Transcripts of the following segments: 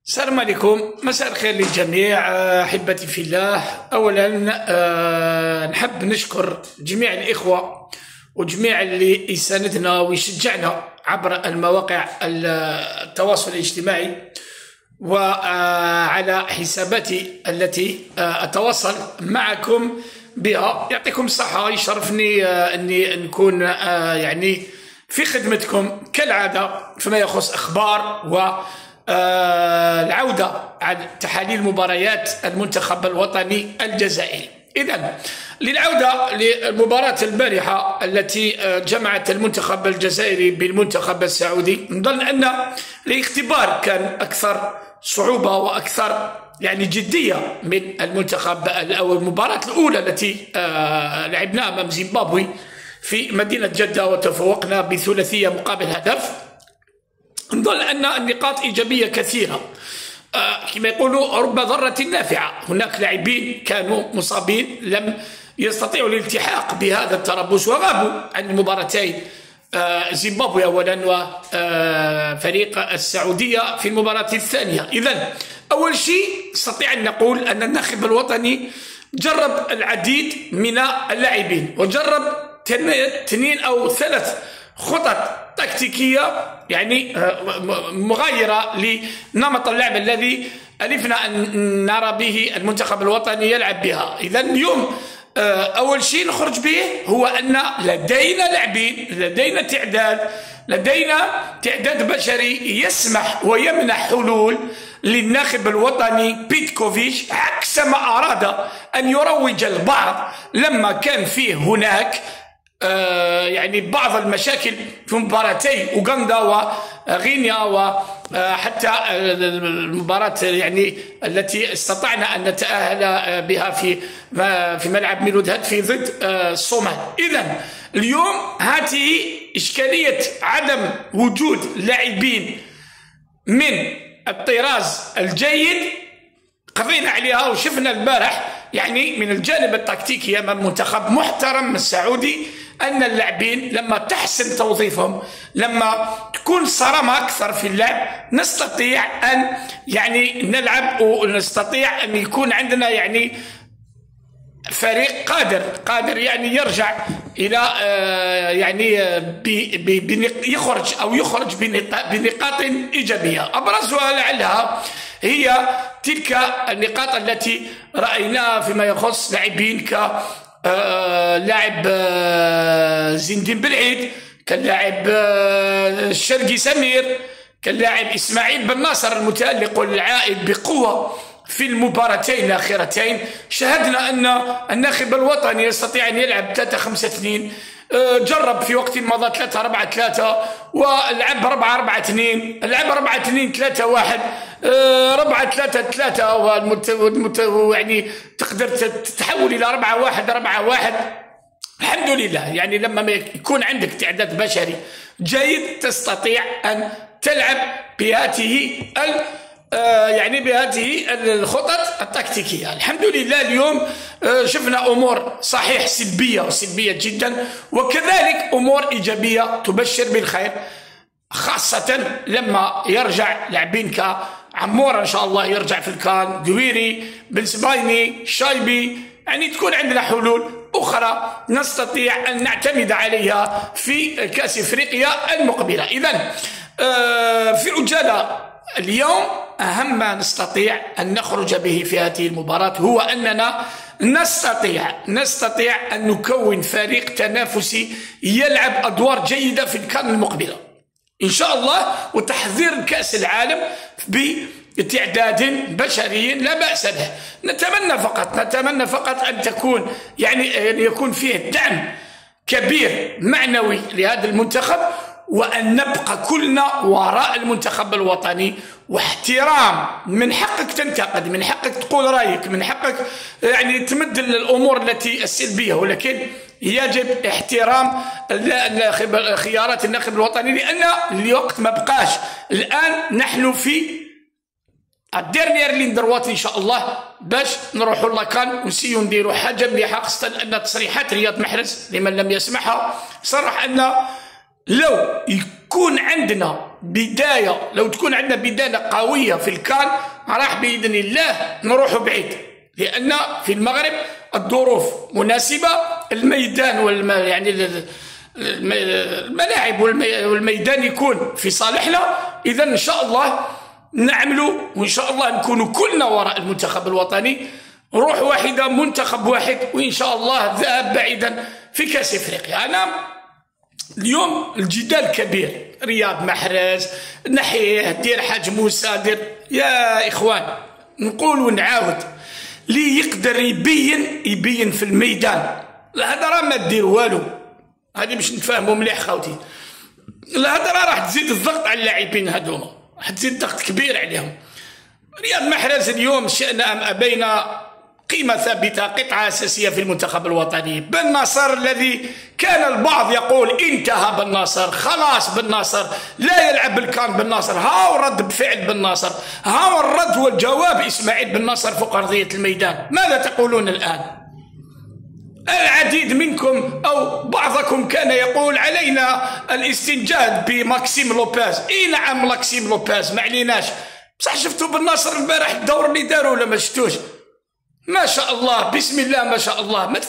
السلام عليكم، مساء الخير للجميع. أحبتي في الله، أولا نحب نشكر جميع الإخوة وجميع اللي يساندنا ويشجعنا عبر المواقع التواصل الاجتماعي وعلى حساباتي التي أتواصل معكم بها. يعطيكم الصحة، يشرفني أني نكون يعني في خدمتكم كالعادة فيما يخص أخبار العودة عن تحاليل مباريات المنتخب الوطني الجزائري. إذن للعودة للمباراة البارحة التي جمعت المنتخب الجزائري بالمنتخب السعودي، نظن أن الاختبار كان أكثر صعوبة وأكثر يعني جدية من المنتخب أو المباراة الأولى التي لعبناها أمام زيمبابوي في مدينة جدة وتفوقنا بثلاثية مقابل هدف. نظن أن النقاط إيجابية كثيرة، كما يقولوا رب ضرة نافعة. هناك لاعبين كانوا مصابين لم يستطيعوا الالتحاق بهذا التربص وغابوا عن المباراتين، زيمبابوي أولا وفريق السعودية في المباراة الثانية. إذن أول شيء نستطيع أن نقول أن الناخب الوطني جرب العديد من اللاعبين وجرب 2 أو 3 خطط تكتيكية يعني مغايرة لنمط اللعب الذي ألفنا أن نرى به المنتخب الوطني يلعب بها. إذا اليوم أول شيء نخرج به هو أن لدينا لاعبين، لدينا تعداد بشري يسمح ويمنح حلول للناخب الوطني بيتكوفيتش، عكس ما أراد أن يروج البعض لما كان فيه هناك يعني بعض المشاكل في مباراتي أوغندا وغينيا وحتى المباراة يعني التي استطعنا أن نتأهل بها في ملعب ميلود هاتفي ضد الصومال. إذن اليوم هذه إشكالية عدم وجود لاعبين من الطراز الجيد قضينا عليها وشفنا البارح يعني من الجانب التكتيكي أمام منتخب محترم السعودي أن اللاعبين لما تحسن توظيفهم، لما تكون صرامة أكثر في اللعب، نستطيع أن يعني نلعب ونستطيع أن يكون عندنا يعني فريق قادر يعني يرجع إلى يعني يخرج بنقاط إيجابية. أبرزها لعلها هي تلك النقاط التي رأيناها فيما يخص لاعبين كلاعب زين الدين بالعيد، كلاعب الشرقي سمير، كلاعب إسماعيل بن ناصر المتألق والعائد بقوة في المباراتين الأخيرتين. شاهدنا أن الناخب الوطني يستطيع أن يلعب 3-5-2، جرب في وقت مضى 3-4-3 ولعب 4-4-2، لعب 4-2-3-1، 4-3-3 يعني تقدر تتحول إلى 4-1-4-1. الحمد لله يعني لما يكون عندك تعداد بشري جيد تستطيع أن تلعب بهذه يعني بهذه الخطط التكتيكية. الحمد لله اليوم شفنا أمور صحيح سلبية جدا، وكذلك أمور إيجابية تبشر بالخير، خاصة لما يرجع لاعبين كعمورة إن شاء الله يرجع في الكان، دويري، بن سبايني، شايبي، يعني تكون عندنا حلول أخرى نستطيع أن نعتمد عليها في كأس إفريقيا المقبلة. إذن في عجالة اليوم أهم ما نستطيع أن نخرج به في هذه المباراة هو أننا نستطيع أن نكون فريق تنافسي يلعب أدوار جيدة في الكان المقبلة إن شاء الله، وتحضير كأس العالم بتعداد بشري لا بأس به. نتمنى فقط أن تكون يعني يكون فيه دعم كبير معنوي لهذا المنتخب، وأن نبقى كلنا وراء المنتخب الوطني، واحترام. من حقك تنتقد، من حقك تقول رأيك، من حقك يعني تمد الأمور التي السلبية، ولكن يجب احترام خيارات الناخب الوطني، لأن الوقت ما بقاش. الآن نحن في الديرنيير لين دروات إن شاء الله باش نروحوا لاكان ونسيو نديروا حاجة مليحة، خاصة أن تصريحات رياض محرز لمن لم يسمعها صرح أن لو يكون عندنا بداية، لو تكون عندنا بداية قوية في الكان راح بإذن الله نروح بعيد، لأن في المغرب الظروف مناسبة، الميدان يعني الملاعب والميدان يكون في صالحنا. إذا إن شاء الله نعملوا، وإن شاء الله نكونوا كلنا وراء المنتخب الوطني، روح واحدة، منتخب واحد، وإن شاء الله ذهب بعيدا في كأس إفريقيا. أنا اليوم الجدال كبير، رياض محرز نحيه، دير حاج موسى، دير يا إخوان، نقول ونعاود، اللي يقدر يبين في الميدان. الهضرة ما دير والو، هذه باش نتفاهموا مليح خاوتي. الهضرة راح تزيد الضغط على اللاعبين هذوما، راح تزيد ضغط كبير عليهم. رياض محرز اليوم شئنا أم أبينا قيمة ثابتة، قطعة أساسية في المنتخب الوطني. بن ناصر الذي كان البعض يقول انتهى بن ناصر، خلاص بن ناصر لا يلعب الكان، بن ناصر هاو رد بفعل بن ناصر، هاو الرد والجواب إسماعيل بن ناصر فوق أرضية الميدان. ماذا تقولون الآن؟ العديد منكم أو بعضكم كان يقول علينا الاستنجاد بماكسيم لوبيز. اي نعم ماكسيم لوبيز، ما عليناش، بصح شفتوا بن ناصر البارح الدور اللي داروا ولا ما شفتوش؟ ما شاء الله، بسم الله ما شاء الله. ما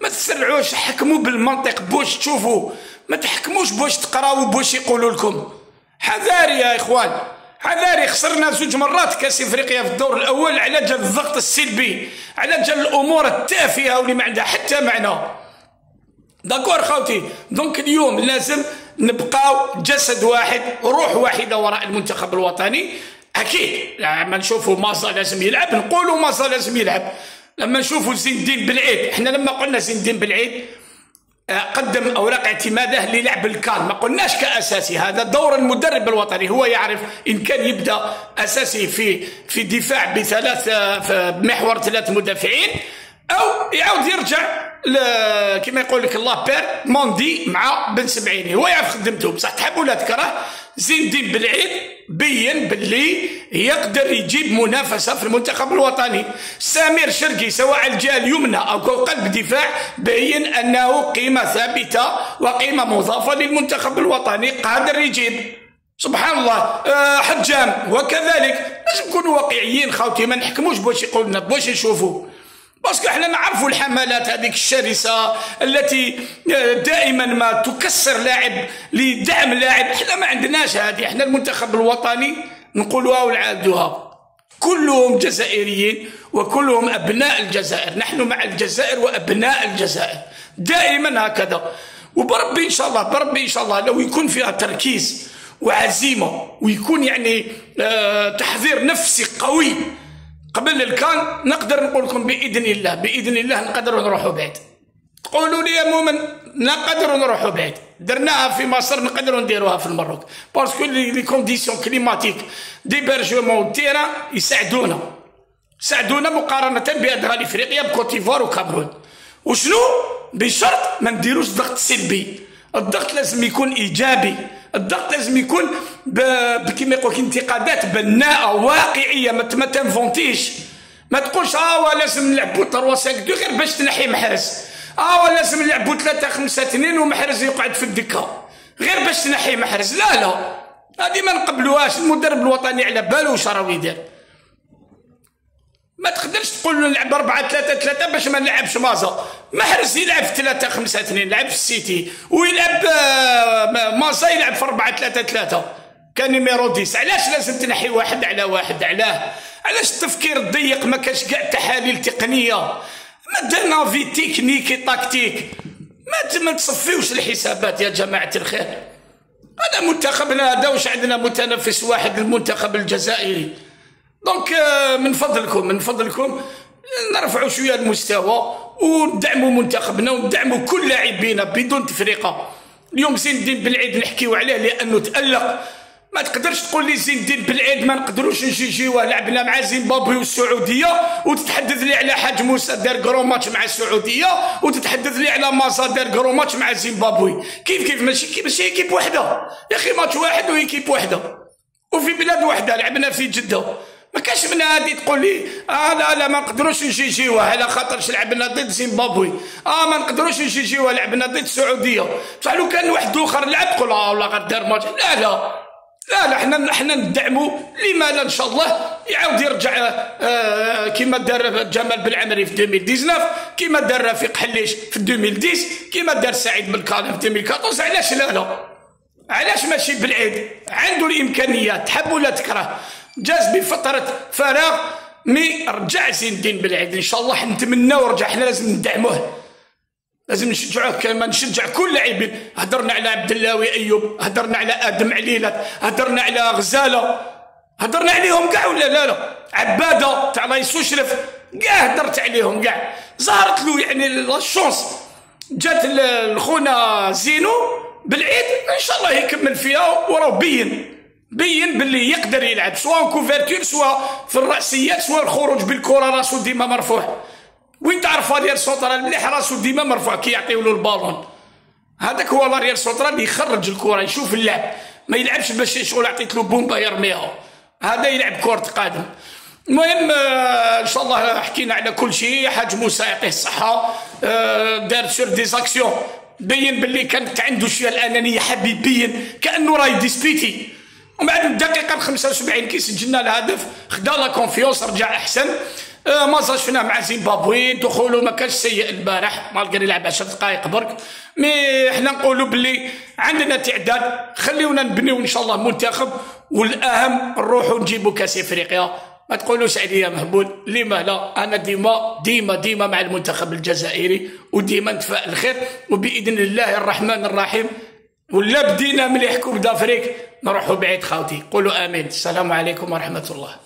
تسرعوش، حكموا بالمنطق بوش تشوفوا، ما تحكموش بوش تقراوا بوش يقولوا لكم. حذاري يا إخوان، حذاري. خسرنا 2 مرات كاس افريقيا في الدور الاول على جال الضغط السلبي، على جال الامور التافهه واللي ما عندها حتى معنى. داكور خوتي، دونك اليوم لازم نبقاو جسد واحد، روح واحده وراء المنتخب الوطني. اكيد لما نشوفوا مازا لازم يلعب نقولوا مازا لازم يلعب. لما نشوفوا زين الدين بالعيد، احنا لما قلنا زين الدين بالعيد قدم اوراق اعتماده للعب الكان، ما قلناش كاساسي، هذا دور المدرب الوطني، هو يعرف ان كان يبدا اساسي في دفاع بمحور 3 مدافعين، او يعاود يرجع كما يقول لك الله بير موندي مع بن سبعيني، هو يعرف خدمته. بصح تحب ولا تكره، زين الدين بالعيد بين باللي يقدر يجيب منافسه في المنتخب الوطني. سمير شرقي سواء على الجهه اليمنى او قلب دفاع بين انه قيمه ثابته وقيمه مضافه للمنتخب الوطني، قادر يجيب. سبحان الله. حجام وكذلك. لازم نكونوا واقعيين خاوتي، ما نحكموش بواش يقول لنا، بواش نشوفوا، باسكو احنا نعرفوا الحملات هذيك الشرسه التي دائما ما تكسر لاعب لدعم لاعب. احنا ما عندناش هذه، احنا المنتخب الوطني نقولوها ونعادوها، كلهم جزائريين وكلهم ابناء الجزائر، نحن مع الجزائر وابناء الجزائر دائما هكذا. وبربي ان شاء الله، بربي ان شاء الله لو يكون فيها تركيز وعزيمه ويكون يعني تحضير نفسي قوي قبل الكان، نقدر نقول لكم باذن الله نقدروا نروحوا بعيد. تقولوا لي يا مؤمن نقدروا نروحوا بعيد، درناها في مصر نقدروا نديروها في المغرب، باسكو لي كونديسيون كليماتيك ديبرجمون تيران يساعدونا مقارنه بادغال افريقيا بكوتيفوار وكامرون. وشنو؟ بشرط ما نديروش ضغط سلبي، الضغط لازم يكون ايجابي، الضغط لازم يكون كيما يقول انتقادات بناءه واقعيه، ما تنفونتيش، ما تقولش لازم نلعبوا 3-5-2 غير باش تنحي محرز، لازم نلعبوا 3-5-2 ومحرز يقعد في الدكه غير باش تنحي محرز. لا هذه ما نقبلوهاش. المدرب الوطني على بالو واش راه يدير. ما تقدرش تقول نلعب 4-3-3 باش ما نلعبش مازا. محرز يلعب في 3-5-2، يلعب في السيتي، ويلعب مازا يلعب في 4-3-3 كان نيميرو 10. علاش لازم تنحي واحد على واحد؟ علاش التفكير الضيق؟ ما كاش كاع تحاليل تقنيه، ما درنا في تكنيكي تاكتيك، ما تصفيوش الحسابات يا جماعه الخير. هذا منتخبنا هذا، واش عندنا متنافس واحد المنتخب الجزائري. دونك من فضلكم نرفعوا شويه المستوى وندعموا منتخبنا وندعموا كل لاعبينا بدون تفرقه. اليوم زين الدين بالعيد نحكيو عليه لانه تالق، ما تقدرش تقول لي زين الدين بالعيد ما نقدروش نجيوه، لعبنا مع زيمبابوي والسعوديه وتتحدث لي على حاج موسى دار كرو ماتش مع السعوديه وتتحدث لي على مازا دار كرو ماتش مع زيمبابوي. كيف ماشي ايكيب وحده يا اخي، ماتش واحد وايكيب وحده وفي بلاد وحده، لعبنا في جده، ما كاش من هادي تقول لي لا ما نقدروش نجيجيوها على خاطرش لعبنا ضد زيمبابوي، ما نقدروش نجيجيوها لعبنا ضد السعوديه. بصح لو كان واحد اخر لعب تقول والله غير دار ماتش. لا حنا ندعموا، لما لا ان شاء الله يعاود يرجع كما دار جمال بالعمري في 2019، كما دار رفيق حليش في 2010، كما دار سعيد بالكالم في 2014. علاش لا علاش ماشي بالعيد؟ عنده الامكانيات، تحب ولا تكره، جاز بفتره فراغ مي رجع زين الدين بالعيد ان شاء الله. نتمناو ورجع، حنا لازم ندعموه، لازم نشجعوه كما نشجع كل لاعبين. هضرنا على عبد اللاوي ايوب، هضرنا على ادم عليلات، هضرنا على غزاله، هضرنا عليهم كاع ولا لا؟ عباده تاع لايس وشرف كاع هضرت عليهم كاع. ظهرت له يعني لا شونس جات لخونا زينو بالعيد، ان شاء الله يكمل فيها، وراه بين باللي يقدر يلعب سواء كوفرتور سواء في الراسيات سواء الخروج بالكره، راسو ديما مرفوع. وين تعرف ريال سونترال مليح راسو ديما مرفوع كي يعطيو له البالون. هذاك هو لا ريال سونترال اللي يخرج الكره يشوف اللعب، ما يلعبش باش شغل عطيت له بومبا يرميها، هذا يلعب كرة قدم. المهم ان شاء الله حكينا على كل شيء. حاج موسى يعطيه الصحه دار سور دي زاكسيون، بين باللي كانت عنده شويه الانانيه، حاب يبين كانه راهي ديسبيتي. ومن بعد الدقيقه 75 كي سجلنا الهدف خدا لا كونفيونس، رجع احسن. ما زال شفناه مع زيمبابوي، دخوله ما كانش سيء البارح مالغري يلعب 10 دقائق برك. مي حنا نقولوا باللي عندنا تعداد، خليونا نبنيو ان شاء الله منتخب، والاهم نروحوا نجيبوا كاس افريقيا. ما تقولوش عليا مهبول، لما لا؟ انا ديما مع المنتخب الجزائري، وديما نتفائل الخير، وباذن الله الرحمن الرحيم. ولا بدينا ملي يحكوا بدافريك نروحوا بعيد خاوتي. قولوا امين. السلام عليكم ورحمه الله.